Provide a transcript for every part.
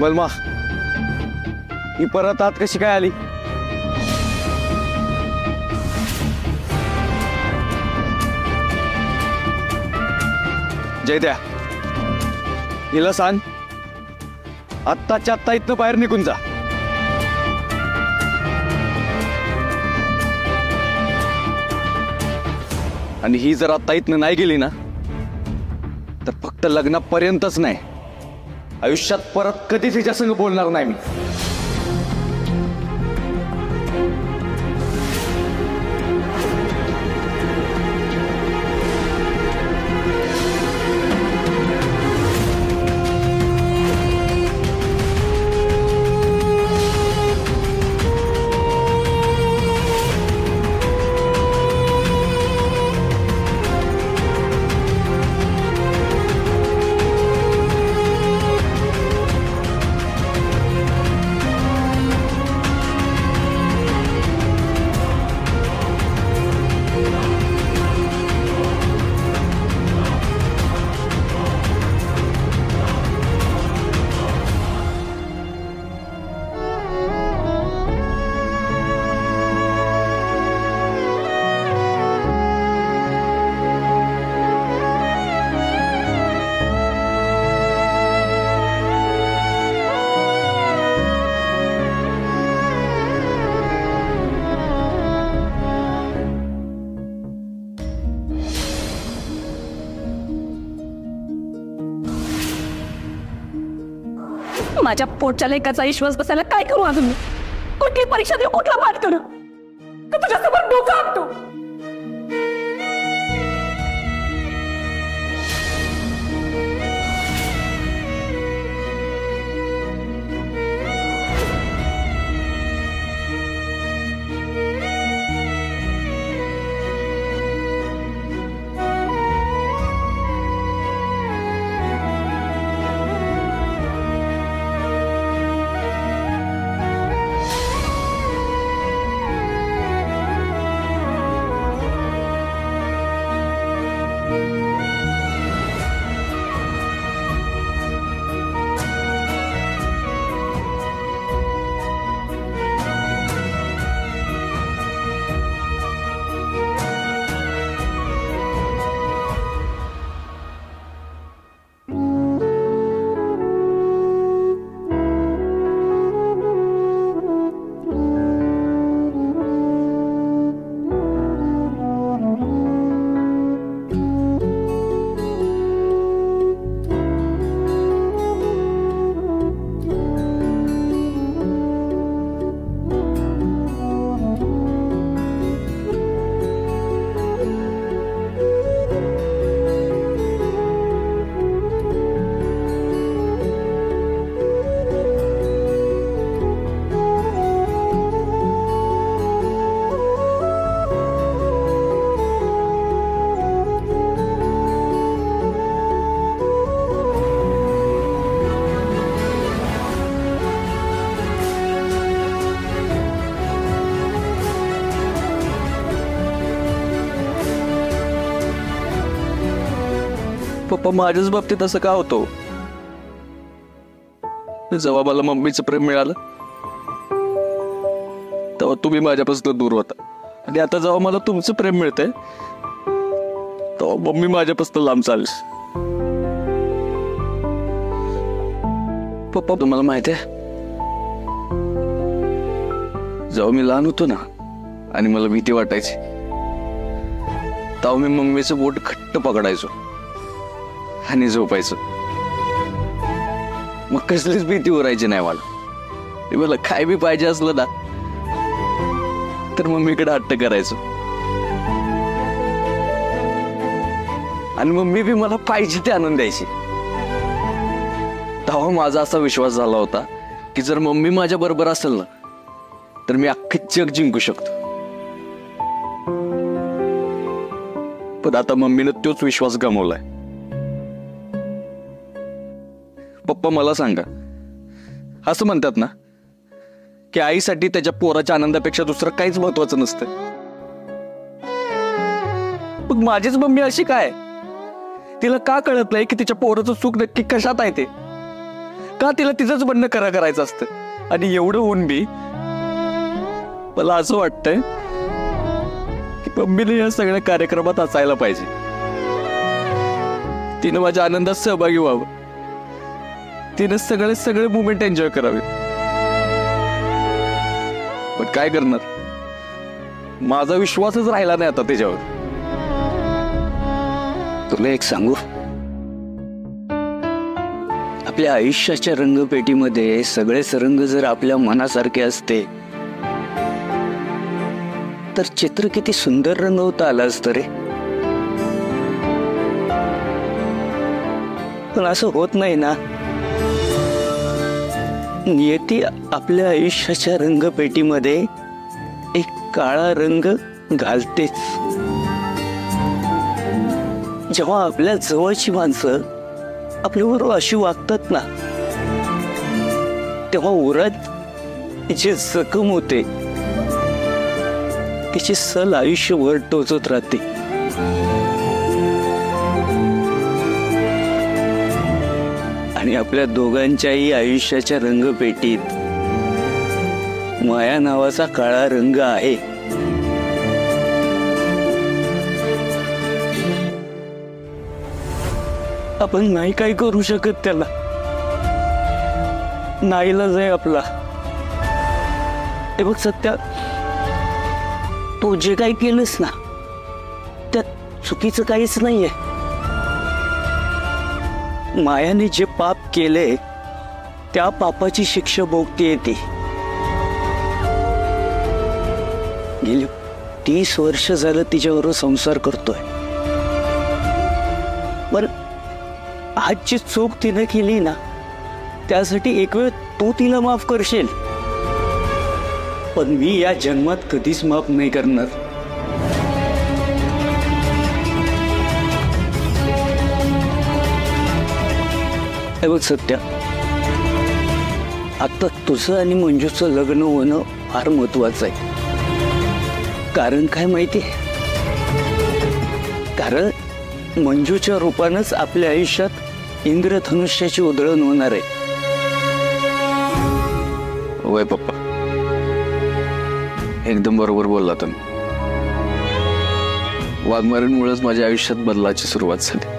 बलमा ही परत आत कशी काय आली? जयद्या हिला सांग आत्ताच्या आत्ता इथनं बाहेर निघून जा. आणि ही जर आत्ता इथनं नाही गेली ना तर फक्त लग्नापर्यंतच नाही आयुष्यात परत कधीच हिच्या संग बोलणार नाही मी. माझ्या पोटच्या लेकाचा विश्वास बसायला काय करू अजून? कुठली परीक्षा देऊ, कुठला पाठ करू? का तुझ्यासमोर डोकं आपटू? पप्पा माझ्याच बाबतीत असं का होतो? जेव्हा मला मम्मीचं प्रेम मिळालं तेव्हा तुम्ही माझ्यापासून दूर होता आणि आता जेव्हा मला तुमचं प्रेम मिळतंय तेव्हा मम्मी माझ्यापासून लांब चालली. पप्पा तुम्हाला माहिती आहे जेव्हा मी लहान होतो ना आणि मला भीती वाटायची तेव्हा मी मम्मीचं बोट घट्ट पकडायचो आणि झोपायचो. मग कसलीच भीती उरायची नाही मला. मला काय बी पाहिजे असलं ना तर मम्मीकडे हट्ट करायचो आणि मम्मी बी मला पाहिजे ते आणून द्यायची. तेव्हा माझा असा विश्वास झाला होता की जर मम्मी माझ्या बरोबर असेल ना तर मी अख्खे जग जिंकू शकतो. पण आता मम्मीनं तोच विश्वास गमावलाय. पप्पा मला सांगा, असं म्हणतात ना की आईसाठी त्याच्या पोराच्या आनंदापेक्षा दुसरं काहीच महत्वाचं नसतं. मग माझीच मम्मी अशी काय? तिला का कळत नाही की तिच्या पोराचं सुख नक्की कशात आहे ते? का तिला तिचंच म्हणणं करायचं असतं? आणि एवढं होऊन बी मला असं वाटतंय की मम्मीने या सगळ्या कार्यक्रमात असायला पाहिजे. तिनं माझ्या आनंदात सहभागी व्हावं. तिनं सगळे मुवमेंट एन्जॉय करावे. पण काय करणार, माझा विश्वासच राहिला नाही आता त्याच्यावर. तुला एक सांगू, आपल्या आयुष्याच्या रंगपेटीमध्ये सगळेच रंग जर आपल्या मनासारखे असते तर चित्र किती सुंदर रंगवता आलं असतं रे. पण असं होत नाही ना. नियती आपल्या आयुष्याच्या रंगपेटीमध्ये एक काळा रंग घालतेच. जेव्हा आपल्या जवळची माणसं आपल्याबरोबर अशी वागतात ना, तेव्हा उरात जे जखम होते तिची सल आयुष्यभर टोचत राहते. आणि आपल्या दोघांच्याही आयुष्याच्या रंगपेटीत माया नावाचा काळा रंग आहे. आपण नाही काय करू शकत त्याला. नाईलाज आहे आपला. हे बघ सत्या, तू जे काही केलंस ना त्यात चुकीचं काहीच नाहीये. मायाने जे पाप केले त्या पापाची शिक्षा भोगती येते. गेली 30 वर्ष झालं तिच्याबरोबर संसार करतोय. पण आजची चूक तिने केली ना, त्यासाठी एक वेळ तू तिला माफ करशील, पण मी या जन्मात कधीच माफ नाही करणार. हे बघ सत्या, आता तुझं आणि मंजूचं लग्न होणं फार महत्वाचं आहे. कारण काय माहितीये? कारण मंजूच्या रूपानंच आपल्या आयुष्यात इंद्रधनुष्याची उधळण होणार आहे. वय पप्पा, एकदम बरोबर बोलला तुम्ही. वाघमारेंमुळेच माझ्या आयुष्यात बदलाची सुरुवात झाली.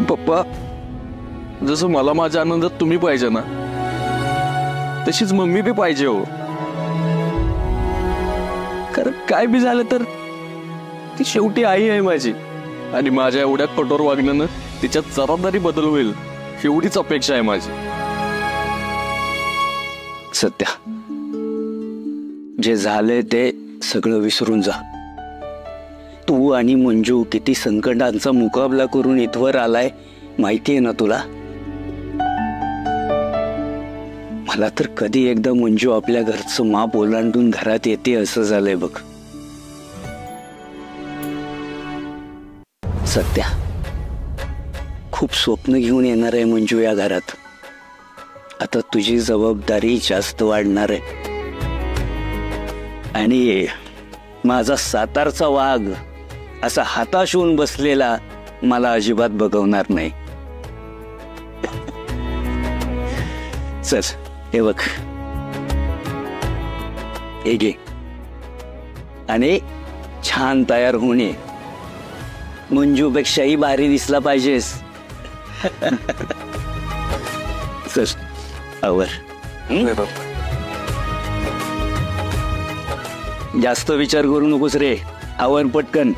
पप्पा, जसं मला माझ्या आनंदात तुम्ही पाहिजे ना, तशीच मम्मी बी पाहिजे हो. कारण काय बी झालं तर ती शेवटी आई आहे माझी. आणि माझ्या एवढ्या कठोर वागण्यानं तिच्यात जबाबदारी बदल होईल एवढीच अपेक्षा आहे माझी. सत्या, जे झाले ते सगळं विसरून जा. तू आणि मंजू किती संकटांचा मुकाबला करून इथवर आलाय माहितीये ना तुला. मला तर कधी एकदा मंजू आपल्या घरचं माप ओलांडून घरात येते असं झालंय बघ. सत्या, खूप स्वप्न घेऊन येणार आहे मंजू या घरात. आता तुझी जबाबदारी जास्त वाढणार आहे. आणि माझा सातारचा वाघ असा हताश होऊन बसलेला मला अजिबात बघवणार नाही. चल, हे बघ, हे घे आणि छान तयार होऊन ये. मंजूपेक्षाही भारी दिसला पाहिजेस. चल आवर. जास्त विचार करू नकोस रे, आवर पटकन.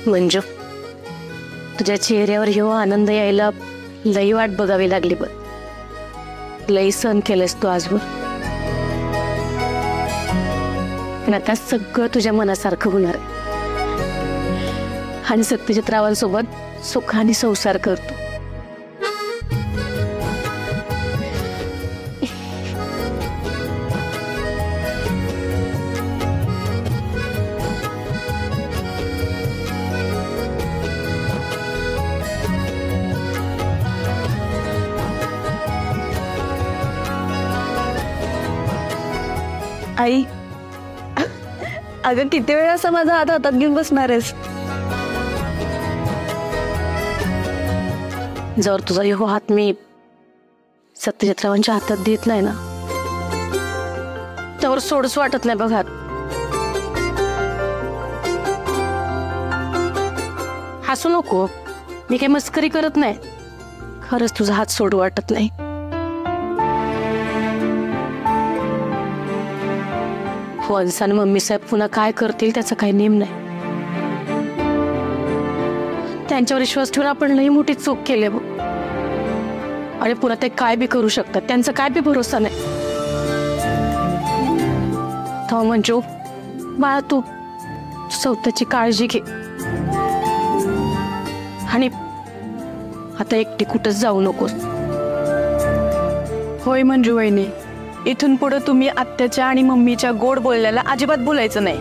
मंजू, तुझ्या चेहऱ्यावर ह्यो आनंद यायला लई वाट बघावी लागली बघ. लई सहन केलंस तू आजवर. पण आता सगळं तुझ्या मनासारखं होणार आहे. आणि सत्यजित रावांसोबत सुखाने संसार करतो. आई अगं किती वेळ असं माझा हात हातात घेऊन बसणार आहेस? जर तुझा ह्यो हात मी सत्यजितरावांच्या हातात देत नाही ना, त्यावर सोडच वाटत नाही बघ हात. हसू नको, मी काही मस्करी करत नाही. खरंच तुझा हात सोडू वाटत नाही. वंस आणि मम्मी साहेब पुन्हा काय करतील त्याचा काही नेम नाही. त्यांच्यावर विश्वास ठेवून आपण लई मोठी चूक केली बघ. आणि पुन्हा ते काय बी करू शकतात, त्यांचा काय बी भरोसा नाही. तो मंजू बाळा, तू स्वतःची काळजी घे आणि आता एकटी कुठंच जाऊ नकोस. होय मंजू वहिनी, इथून पुढे तुम्ही आत्याच्या आणि मम्मीच्या गोड बोलण्याला अजिबात बोलायचं नाही.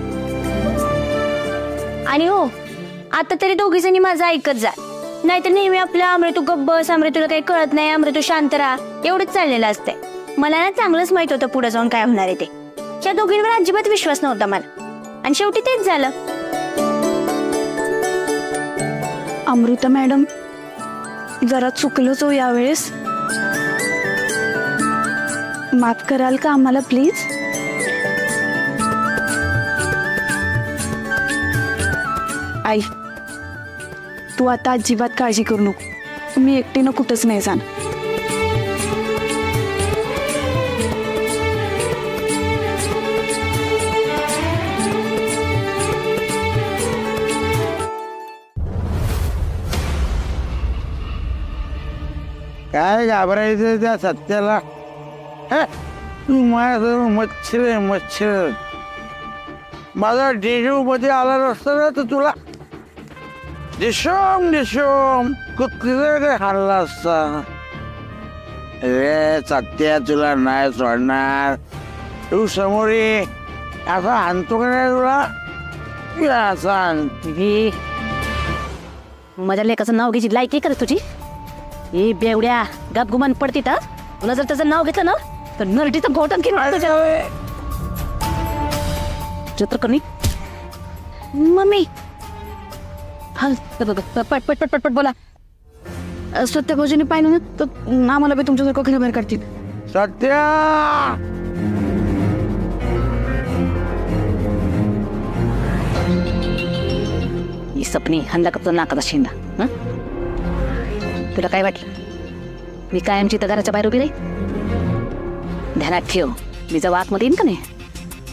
आणि हो, आता तरी दोघी जणी माझं ऐकत जा, नाहीतर नेहमी आपल्या अमृतू गब्बस, अमृतूला काही कळत नाही, अमृतू शांत राहा एवढंच चाललेलं असतंय. मला ना चांगलंच माहित होतं पुढे जाऊन काय होणार आहे ते. त्या दोघींवर अजिबात विश्वास नव्हता मला, आणि शेवटी तेच झालं. अमृता मॅडम, जरा चुकलोच हो यावेळेस, माफ कराल का आम्हाला प्लीज? आई, तू आता अजिबात काळजी करू नको. तुम्ही एकटीनं कुठंच नाही जाणार. काय घाबरायचं त्या सत्याला? तू माझ्यासमोर मच्छर आहे, मच्छर. माझा डेजू मध्ये आला नसता ना तर तुला डिशोम डिशोम कुत्रीला हाणला असता. रे सत्या, तुला नाही सोडणार. तू समोर ये. असा हाणतो का नाही तुला? असा हे माझ्या लेकाचं नाव घ्यायची लायकी करत तुझी? ए बेवड्या, गप गुमान पडती तर तुला जर त्याचं नाव घेतलं ना तर नरडीचं घोटण केलं चित्रकर्णी. मम्मी हा पट पट पट पट पट बोला. सत्य भाऊजीने पाहिलं ना तर आम्हाला बी तुमच्यासारखं घरी बाहेर काढतील. सत्या, ही सपनी हल्ला करतो नाकाचा शेंडा. तुला काय वाटलं मी कायमची तर घराच्या बाहेर उभी राही? ध्यानात ठेव, मी जेव्हा आतमध्ये येईन का नाही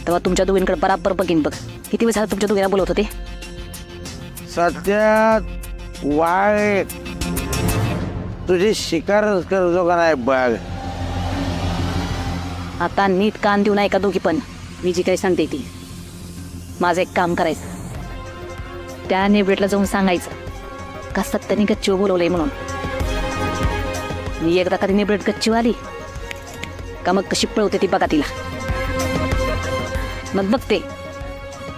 तेव्हा तुमच्या दोघींकडे बराबर बघीन बघ. किती वेळ झाला तुमच्या दोघींना बोलवत होते? सत्या वाय तुझी शिकारच करतो का नाही बघ. आता नीट कान देऊ नये का दोघी पण. मी जी काही सांगते ती, माझं एक काम करायचं, त्या नेबरेटला जाऊन सांगायचं का सत्याने गच्चीवर बोलवलंय म्हणून. मी एकदा कधी नेबरेट गच्चीवर आली का मग कशी पळवते ती बघा तिला. मग बघते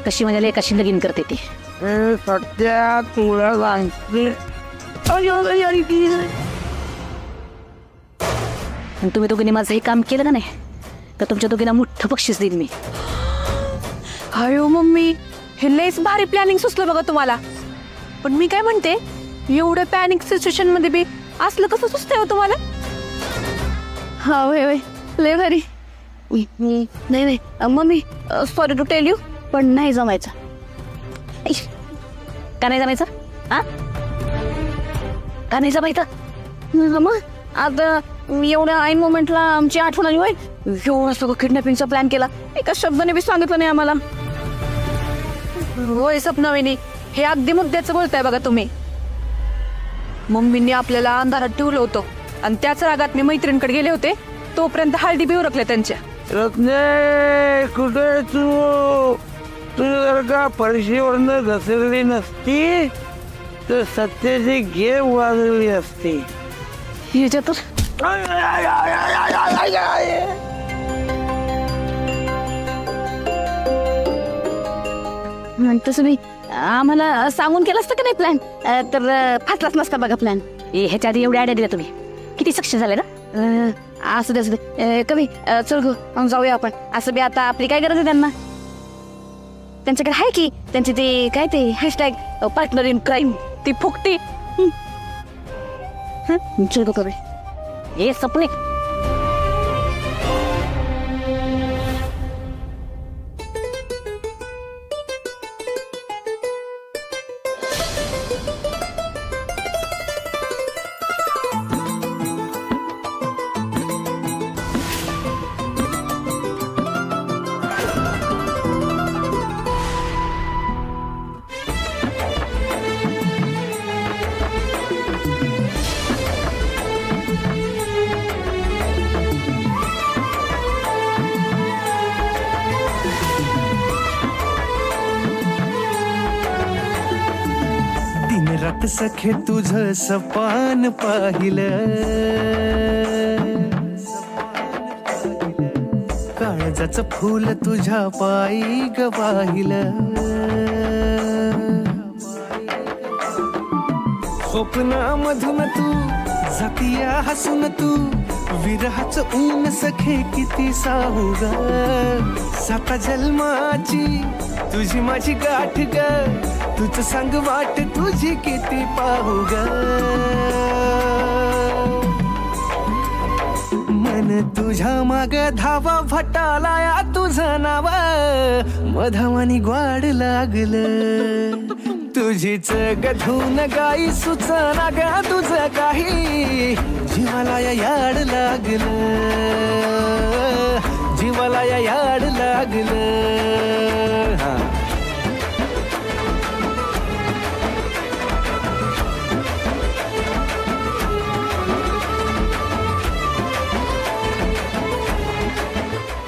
कशी माझ्या लेकाशी लगीन करते ती. सत्या तुला सांगते, तुम्ही दोघींनी माझं हे काम केलं का नाही तर तुमच्या दोघींना मोठं बक्षीस देईन मी. अयो मम्मी, हे लयच भारी प्लॅनिंग सुचलं बघा तुम्हाला. पण मी काय म्हणते, एवढं पॅनिक सिच्युएशन मध्ये बी असलं कसं सुचतंय हो तुम्हाला? हा वय वय लय भारी. नाही नाही mummy, sorry to tell you, पण नाही जमायचं. का नाही जमायचं? हा का नाही जमायचं? मग आता एवढ्या ऐन मोमेंटला आमची आठवण आली. होय, एवढं सगळं किडनॅपिंगचा प्लॅन केला, एका शब्दाने बी सांगितलं नाही आम्हाला. होय सपनावहिनी, हे अगदी मुद्द्याचं बोलताय बघा तुम्ही. मम्मींनी आपल्याला अंधारात ठेवलं होतं आणि त्याच रागात मी मैत्रिणीकडे गेले होते, तोपर्यंत हळदी बी उरकल्या त्यांच्या. रत्ने कुठे तू? तू जर का परीक्षेवरनं घसरली नसती तर सत्याची गेम वाजवली असती. ह्याच्यातच तसं मी आम्हाला सांगून केलं असतं का नाही प्लॅन तर फाटलाच नसता बघा प्लॅन. ह्याच्या आधी एवढ्या आयडिया दिल्या तुम्ही, किती सक्सेस झाले ना? असू दे कमी चल गो जाऊया आपण. असं बी आता आपली काय गरज आहे त्यांना. त्यांच्याकडे आहे की त्यांची ते काय ते हॅशटॅग पार्टनर इन क्राईम ती फुकटी. चल गो कमी हे सपने. रात सखे तुझं सपान पाहिलं, काळजाचं फूल तुझ्या पायी ग वाहिलं. स्वप्नामधून तू जातीया हसून तू, विरहाचं ऊन सखे किती साहू ग. 7 जन्माची तुझी माझी गाठ ग, तुझ सांग वाट तुझी किती पाहू ग. मन तुझ्या माग धावा भटाला तुझं नाव, मधावानी ग्वाड लागलं. तुझीच गधून गाई सुचना ग तुझं काही, जीवाला याड लागलं, जीवाला याड लागलं.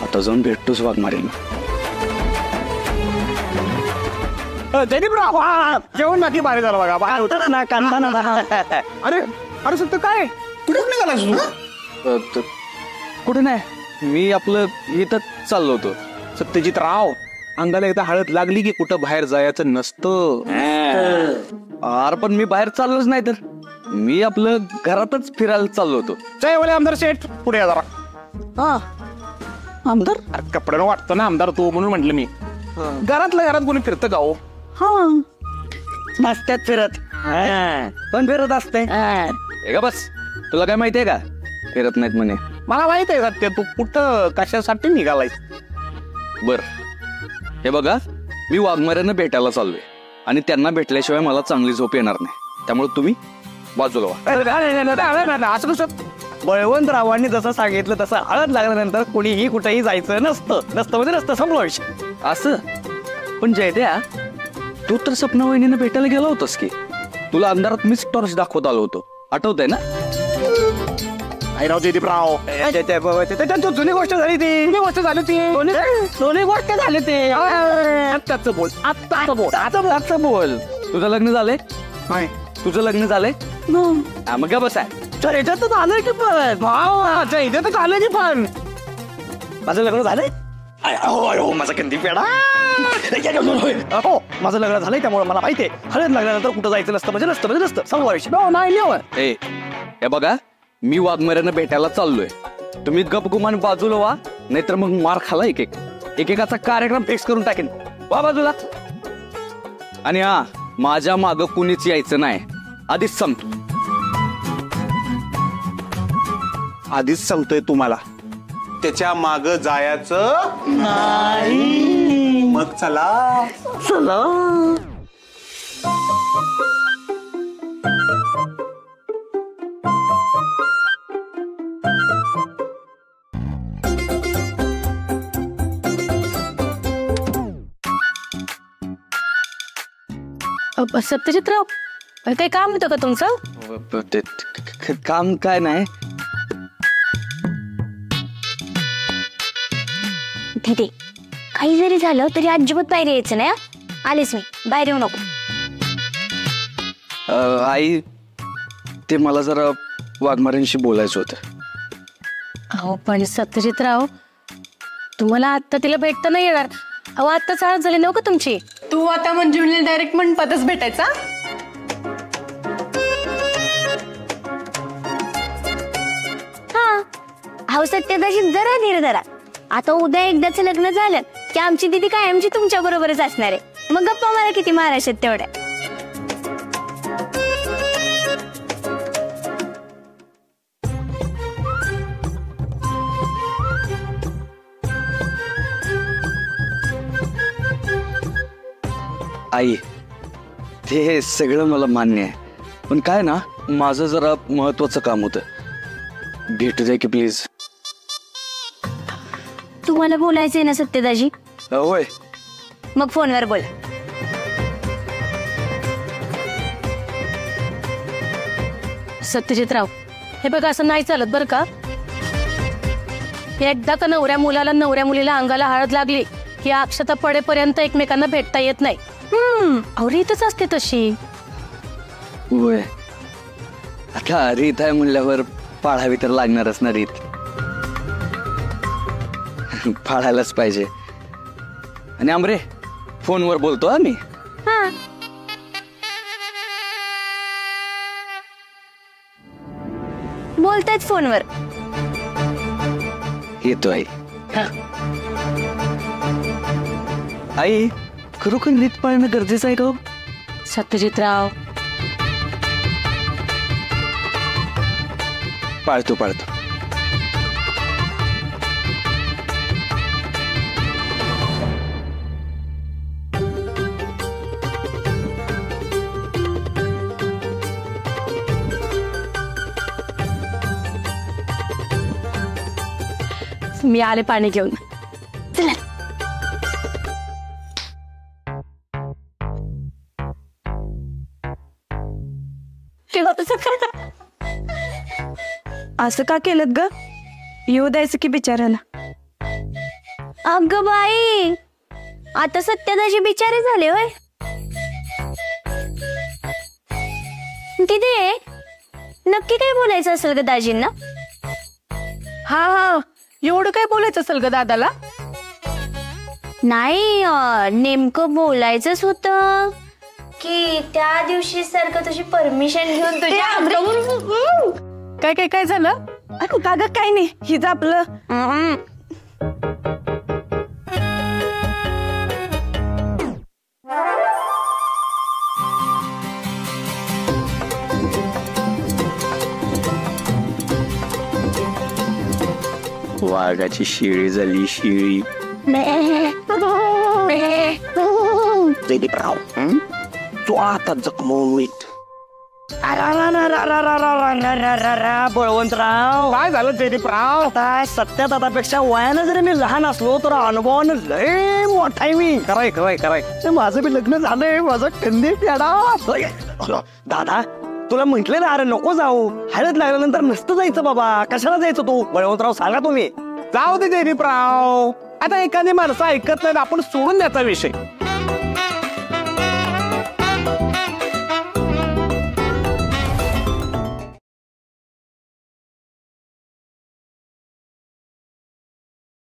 आता जाऊन भेटतोच वाघमारेला. जेवण बाकी बाहेर झालं बघा. बाहेर होतं ना कांदा ना. अरे अरे सत्य काय कुठे निघाला तू? कुठे नाही, मी आपलं इथं चाललो होतो. सत्यजित राव, अंगाला एकदा हळद लागली की कुठं बाहेर जायचं नसतं. अरे पण मी बाहेर चाललोच नाही, तर मी आपलं घरातच फिरायला चाललो होतो. जय बोले आमदार शेठ, पुढे या जरा. हा आमदार, अरे कपड्यानं वाटतं ना आमदार तू, म्हणून म्हटलं मी. घरातल्या घरात कोणी फिरतं का हो? नसत्यात फिरत, पण फिरत असते. हे का बस, तुला काय माहितीये का फिरत नाहीत म्हणे? मला माहित आहे सत्य, तू कुठं कशासाठी निघालायस? बर हे बघा, मी वाघमाऱ्यांना भेटायला चाललोय आणि त्यांना भेटल्याशिवाय मला चांगली झोप येणार नाही. त्यामुळे तुम्ही बाजूला व्हा. असं कसं? बळवंतरावांनी जसं सांगितलं तसं हळद लागल्यानंतर कोणीही कुठेही जायचं नसतं. म्हणजे नसतं, संपला विषय. असं पण जयद्या, तू तर सपना वहिनीने भेटायला गेला होतास की. तुला अंधारात मीच टॉर्च दाखवत आलो होतो, आठवतंय ना? राव जयदीपराव, जुनी गोष्ट झाली ती. जुनी गोष्ट झाली ती. जुनी गोष्ट झाली ती. आत्ताच बोल, आत्ताच बोल, आत्ताच बोल. तुझं लग्न झालंय? नाही. तुझं लग्न झालंय? मग का बस आहे. तर याच्यात झालंय की पण इथे तर झालं की पण माझं लग्न झालंय. माझा कंदी पेडा. हो, माझं लग्न झालंय त्यामुळे मला माहितीये हळद लागल्यानंतर कुठं जायचं नसतं. म्हणजे नसतं सांगू विषय. हे बघा, मी वाघमाऱ्यांना भेटायला चाललोय. तुम्ही गपगुमान बाजूला व्हा, नाहीतर मग मार खाला एकेकाचा कार्यक्रम फिक्स करून टाकेन. वा बाजूला. आणि हा, माझ्या माग कुणीच यायचं नाही, आधीच सांगतो. आधीच सांगतोय तुम्हाला, त्याच्या माग जायचं नाही. मग चला चला. सत्यजितराव, काही काम होतं का तुमचं? काम काय नाही. दीदी, काही जरी झालं तरी अजिबात बाहेर यायचं नाही. आलेच मी, बाहेर येऊ नको. आई, ते मला जरा वाघमाऱ्यांशी बोलायचं होतं. अहो पण सत्यजितराव, तुम्हाला आत्ता तिला भेटता नाही येणार. अहो आत्ता चालत झाली नव्ह का तुमची? तू आता मंजुळीला डायरेक्ट मंडपातच भेटायचा? हा, अहो सत्यदाजी जरा धीर धरा. आता उद्या एकदाच लग्न झालं की आमची दीदी कायमची तुमच्या बरोबरच असणार आहे. मग गप्पा मला किती मारायच्यात तेवढ्या. आई ते सगळं मला मान्य आहे, पण काय ना माझं जरा महत्वाचं काम होतं. भेटू द्या की प्लीज. तुम्हाला बोलायचंय ना सत्यदाजी? होय. मग फोनवर बोल. सत्यजितराव, हे बघा असं नाही चालत बरं का. एकदा का नवऱ्या मुलाला नवऱ्या मुलीला अंगाला हळद लागली की अक्षता पडेपर्यंत एकमेकांना भेटता येत नाही. अहो रीतच असते तशी. होय, आता रीत आहे म्हणल्यावर पाळावी तर लागणारच ना रीत. पाळायलाच पाहिजे. आणि आमरे फोनवर बोलतो आम्ही. हा बोलतायत फोनवर. येतो आई. आई खरोखर रीत पाळणं गरजेचं आहे का? सत्यजितराव, पाळतो पाळतो. मी आले पाणी घेऊन. चला. असं का केलं ग? येऊ द्यायचं की बिचाराला. अगं बाई, आता सत्यदाजी बिचारे झाले होय. तिथे नक्की काय बोलायचं असेल ग दाजींना? हा हा, एवढं काय बोलायचं असेल ग दादाला? नाही नेमकं बोलायचंच होतं की त्या दिवशी सारखं तुझी परमिशन घेऊन तुझ्या. काय काय काय झालं? कागद काय नाही, हिचं आपलं. वाघाची शिळी झाली शिळी. जयदीपराव तो आता जखमवीत. बळवंतराव काय झालं जयदीपराव? आता सत्या दादापेक्षा वयानं जरी मी लहान असलो तर अनुभवानं लय मोठा आहे मी. कराय कराय कराय. माझं बी लग्न झालंय. माझं कंदी प्याडा. दादा तुला म्हंटले ना, अरे नको जाऊ, हळद लागल्यानंतर नसतं जायचं बाबा. कशाला जायचं तू? बळवंतराव सांगा तुम्ही. जाऊ दे जयदीपराव, आता एखादी माणसं ऐकत नाही, आपण सोडून द्यायचा विषय.